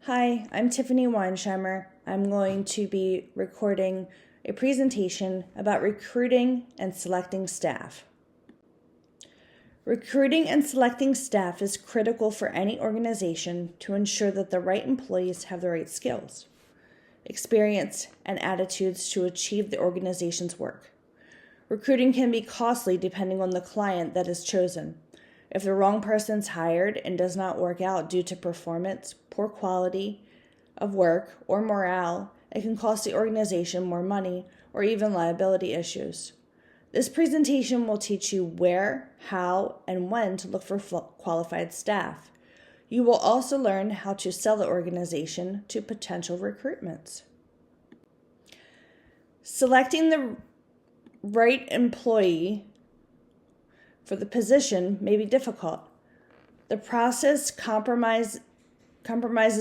Hi, I'm Tiffany Weinsheimer. I'm going to be recording a presentation about recruiting and selecting staff. Recruiting and selecting staff is critical for any organization to ensure that the right employees have the right skills, experience, and attitudes to achieve the organization's work. Recruiting can be costly depending on the client that is chosen. If the wrong person is hired and does not work out due to performance, poor quality of work, or morale, it can cost the organization more money or even liability issues. This presentation will teach you where, how, and when to look for qualified staff. You will also learn how to sell the organization to potential recruitments. Selecting the right employee for the position may be difficult. The process compromises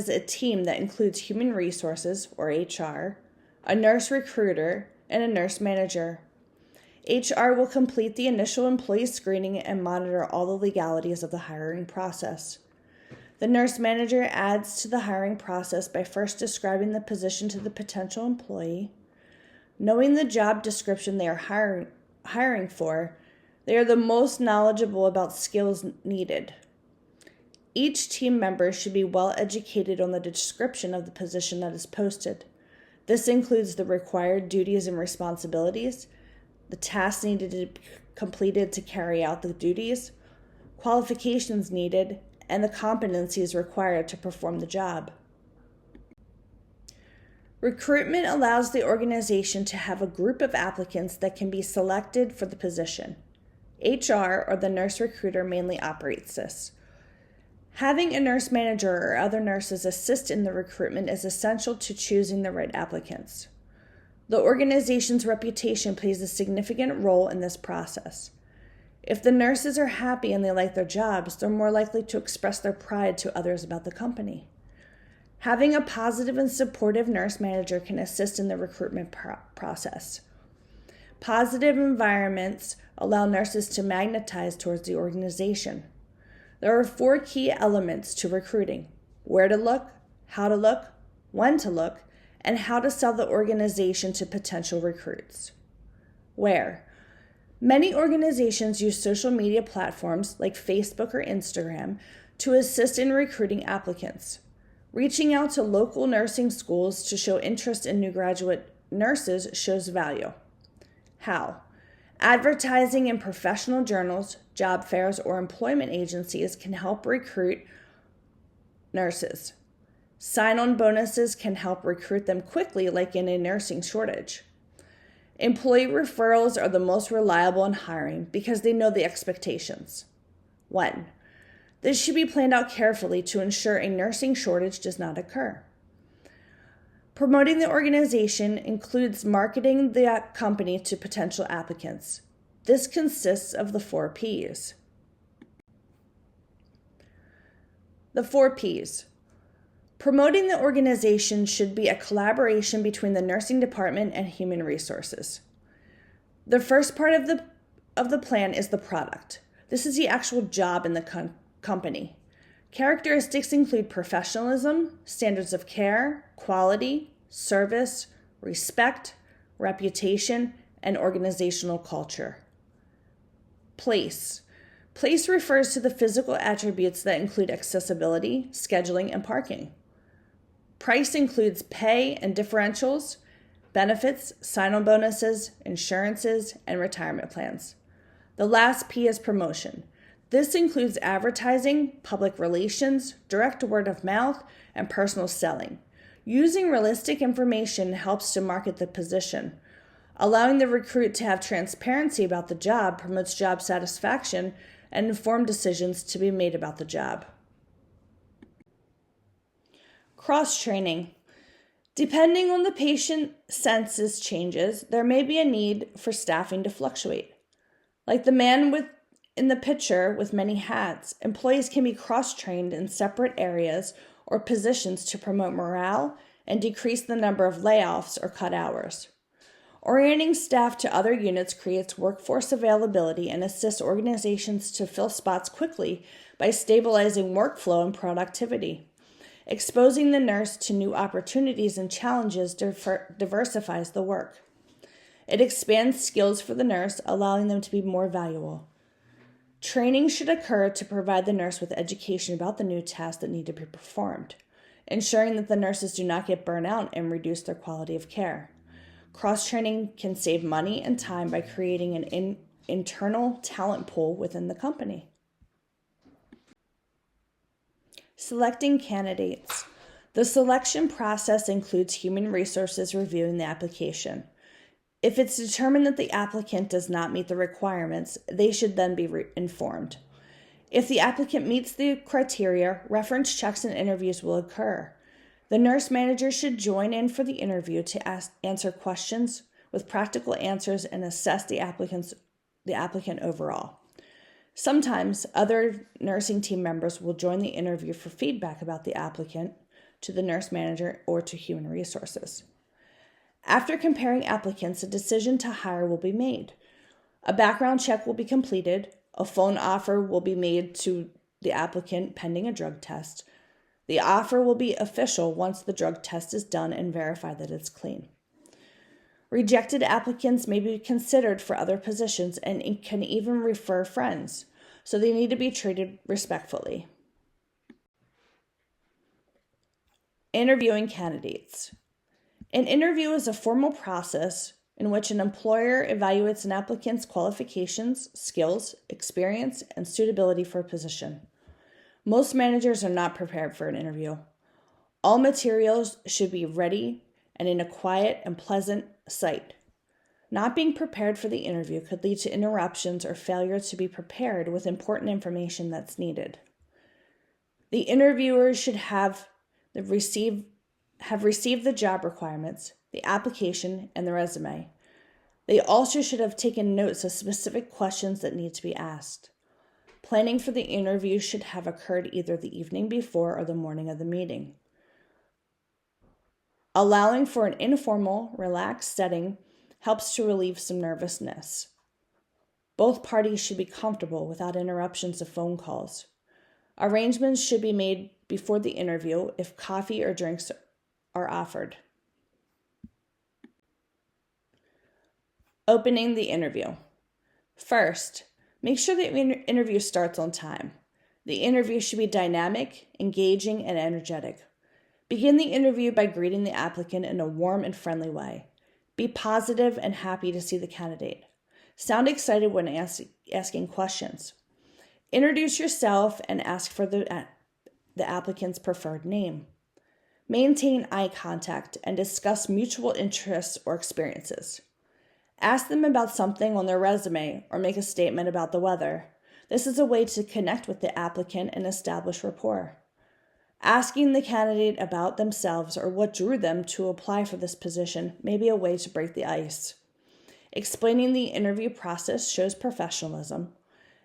a team that includes human resources, or HR, a nurse recruiter, and a nurse manager. HR will complete the initial employee screening and monitor all the legalities of the hiring process. The nurse manager adds to the hiring process by first describing the position to the potential employee. Knowing the job description they are hiring for, they are the most knowledgeable about skills needed. Each team member should be well educated on the description of the position that is posted. This includes the required duties and responsibilities, the tasks needed to be completed to carry out the duties, qualifications needed, and the competencies required to perform the job. Recruitment allows the organization to have a group of applicants that can be selected for the position. HR, or the nurse recruiter, mainly operates this. Having a nurse manager or other nurses assist in the recruitment is essential to choosing the right applicants. The organization's reputation plays a significant role in this process. If the nurses are happy and they like their jobs, they're more likely to express their pride to others about the company. Having a positive and supportive nurse manager can assist in the recruitment process. Positive environments allow nurses to magnetize towards the organization. There are 4 key elements to recruiting: where to look, how to look, when to look, and how to sell the organization to potential recruits. Where? Many organizations use social media platforms like Facebook or Instagram to assist in recruiting applicants. Reaching out to local nursing schools to show interest in new graduate nurses shows value. How? Advertising in professional journals, job fairs, or employment agencies can help recruit nurses. Sign-on bonuses can help recruit them quickly, like in a nursing shortage. Employee referrals are the most reliable in hiring because they know the expectations. When? This should be planned out carefully to ensure a nursing shortage does not occur. Promoting the organization includes marketing the company to potential applicants. This consists of the 4 Ps. The 4 Ps. Promoting the organization should be a collaboration between the nursing department and human resources. The first part of the plan is the product. This is the actual job in the company. Characteristics include professionalism, standards of care, quality, service, respect, reputation, and organizational culture. Place. Place refers to the physical attributes that include accessibility, scheduling, and parking. Price includes pay and differentials, benefits, sign-on bonuses, insurances, and retirement plans. The last P is promotion. This includes advertising, public relations, direct word of mouth, and personal selling. Using realistic information helps to market the position. Allowing the recruit to have transparency about the job promotes job satisfaction and informed decisions to be made about the job. Cross-training. Depending on the patient census changes, there may be a need for staffing to fluctuate. Like the man in the picture with many hats, employees can be cross-trained in separate areas or positions to promote morale and decrease the number of layoffs or cut hours. Orienting staff to other units creates workforce availability and assists organizations to fill spots quickly by stabilizing workflow and productivity. Exposing the nurse to new opportunities and challenges diversifies the work. It expands skills for the nurse, allowing them to be more valuable. Training should occur to provide the nurse with education about the new tasks that need to be performed, ensuring that the nurses do not get burnt out and reduce their quality of care. Cross-training can save money and time by creating an internal talent pool within the company. Selecting candidates. The selection process includes human resources reviewing the application. If it's determined that the applicant does not meet the requirements, they should then be informed. If the applicant meets the criteria, reference checks and interviews will occur. The nurse manager should join in for the interview to answer questions with practical answers and assess the applicant overall. Sometimes other nursing team members will join the interview for feedback about the applicant to the nurse manager or to human resources. After comparing applicants, a decision to hire will be made. A background check will be completed. A phone offer will be made to the applicant pending a drug test. The offer will be official once the drug test is done and verified that it's clean. Rejected applicants may be considered for other positions and can even refer friends, so they need to be treated respectfully. Interviewing candidates. An interview is a formal process in which an employer evaluates an applicant's qualifications, skills, experience, and suitability for a position. Most managers are not prepared for an interview. All materials should be ready and in a quiet and pleasant site. Not being prepared for the interview could lead to interruptions or failure to be prepared with important information that's needed. The interviewer should have received the job requirements, the application, and the resume. They also should have taken notes of specific questions that need to be asked. Planning for the interview should have occurred either the evening before or the morning of the meeting. Allowing for an informal, relaxed setting helps to relieve some nervousness. Both parties should be comfortable without interruptions of phone calls. Arrangements should be made before the interview if coffee or drinks are offered. Opening the interview. First, make sure the interview starts on time. The interview should be dynamic, engaging, and energetic. Begin the interview by greeting the applicant in a warm and friendly way. Be positive and happy to see the candidate. Sound excited when asking questions. Introduce yourself and ask for the applicant's preferred name. Maintain eye contact and discuss mutual interests or experiences. Ask them about something on their resume or make a statement about the weather. This is a way to connect with the applicant and establish rapport. Asking the candidate about themselves or what drew them to apply for this position may be a way to break the ice. Explaining the interview process shows professionalism.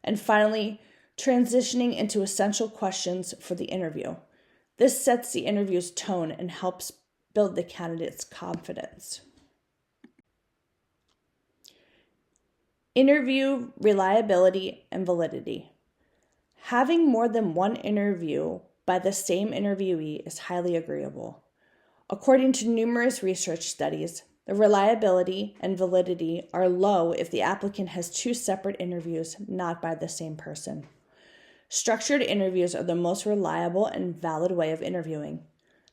And finally, transitioning into essential questions for the interview. This sets the interview's tone and helps build the candidate's confidence. Interview reliability and validity. Having more than one interview by the same interviewee is highly agreeable. According to numerous research studies, the reliability and validity are low if the applicant has two separate interviews not by the same person. Structured interviews are the most reliable and valid way of interviewing.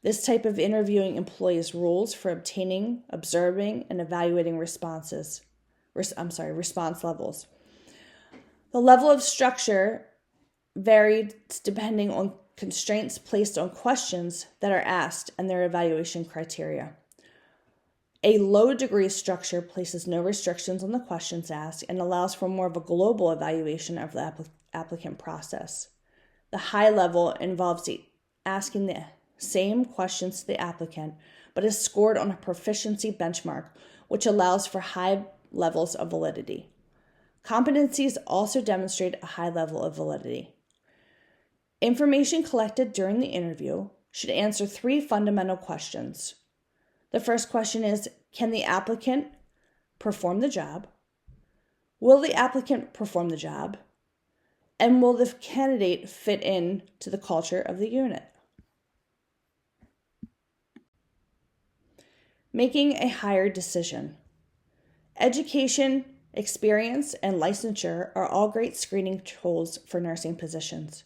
This type of interviewing employs rules for obtaining, observing, and evaluating response levels. The level of structure varied depending on constraints placed on questions that are asked and their evaluation criteria. A low degree structure places no restrictions on the questions asked and allows for more of a global evaluation of the applicant process. The high level involves asking the same questions to the applicant, but is scored on a proficiency benchmark, which allows for high levels of validity. Competencies also demonstrate a high level of validity. Information collected during the interview should answer three fundamental questions. The first question is, can the applicant perform the job? Will the applicant perform the job? And will the candidate fit in to the culture of the unit? Making a hire decision. Education, experience, and licensure are all great screening tools for nursing positions.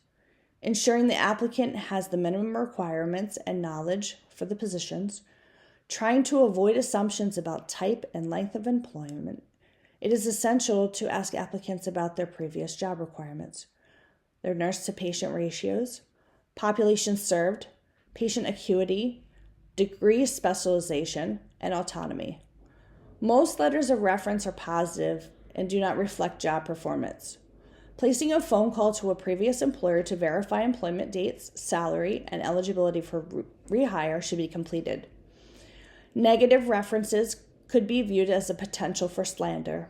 Ensuring the applicant has the minimum requirements and knowledge for the positions, trying to avoid assumptions about type and length of employment. It is essential to ask applicants about their previous job requirements, their nurse-to-patient ratios, population served, patient acuity, degree specialization, and autonomy. Most letters of reference are positive and do not reflect job performance. Placing a phone call to a previous employer to verify employment dates, salary, and eligibility for rehire should be completed. Negative references could be viewed as a potential for slander.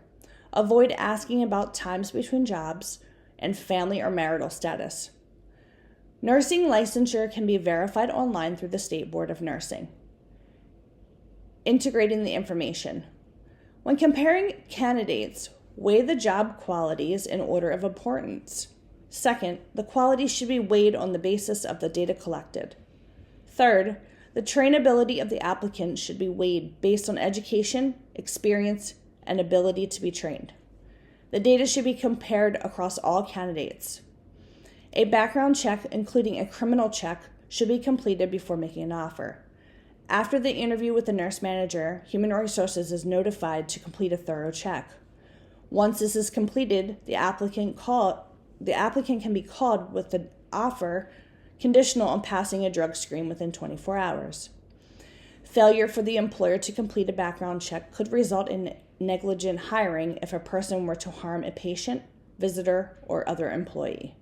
Avoid asking about times between jobs and family or marital status. Nursing licensure can be verified online through the State Board of Nursing. Integrating the information. When comparing candidates, weigh the job qualities in order of importance. Second, the qualities should be weighed on the basis of the data collected. Third, the trainability of the applicant should be weighed based on education, experience, and ability to be trained. The data should be compared across all candidates. A background check, including a criminal check, should be completed before making an offer. After the interview with the nurse manager, Human Resources is notified to complete a thorough check. Once this is completed, the applicant can be called with the offer conditional on passing a drug screen within 24 hours. Failure for the employer to complete a background check could result in negligent hiring if a person were to harm a patient, visitor, or other employee.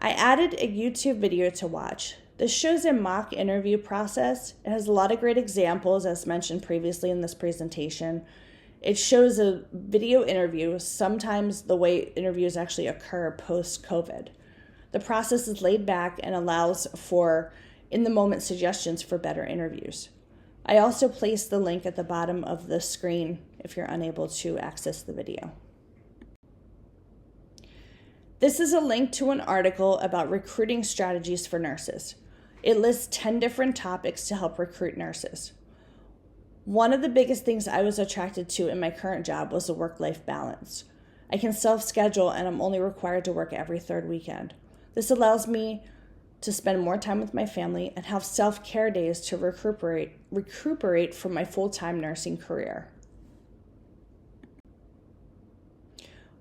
I added a YouTube video to watch. This shows a mock interview process. It has a lot of great examples, as mentioned previously in this presentation. It shows a video interview, sometimes the way interviews actually occur post-COVID. The process is laid back and allows for in-the-moment suggestions for better interviews. I also placed the link at the bottom of the screen if you're unable to access the video. This is a link to an article about recruiting strategies for nurses. It lists 10 different topics to help recruit nurses. One of the biggest things I was attracted to in my current job was the work-life balance. I can self-schedule and I'm only required to work every third weekend. This allows me to spend more time with my family and have self-care days to recuperate from my full-time nursing career.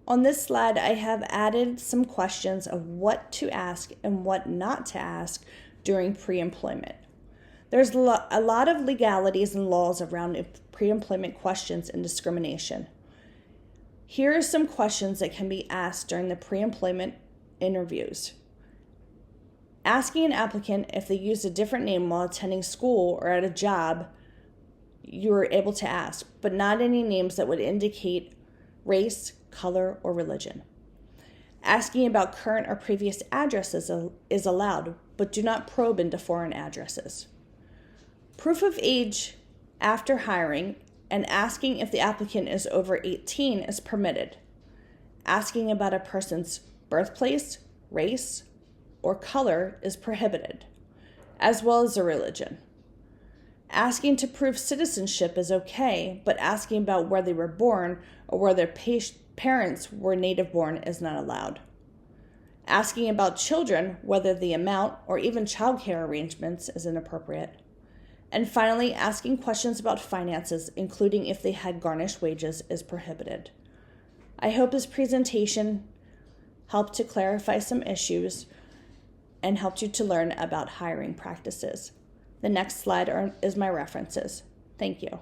On this slide, I have added some questions of what to ask and what not to ask during pre-employment. There's a lot of legalities and laws around pre-employment questions and discrimination. Here are some questions that can be asked during the pre-employment interviews. Asking an applicant if they used a different name while attending school or at a job, you are able to ask, but not any names that would indicate race, color, or religion. Asking about current or previous addresses is allowed, but do not probe into foreign addresses. Proof of age after hiring and asking if the applicant is over 18 is permitted. Asking about a person's birthplace, race, or color is prohibited, as well as their religion. Asking to prove citizenship is okay, but asking about where they were born or where their parents were native born is not allowed. Asking about children, whether the amount or even childcare arrangements is inappropriate. And finally, asking questions about finances, including if they had garnished wages, is prohibited. I hope this presentation helped to clarify some issues and helped you to learn about hiring practices. The next slide is my references. Thank you.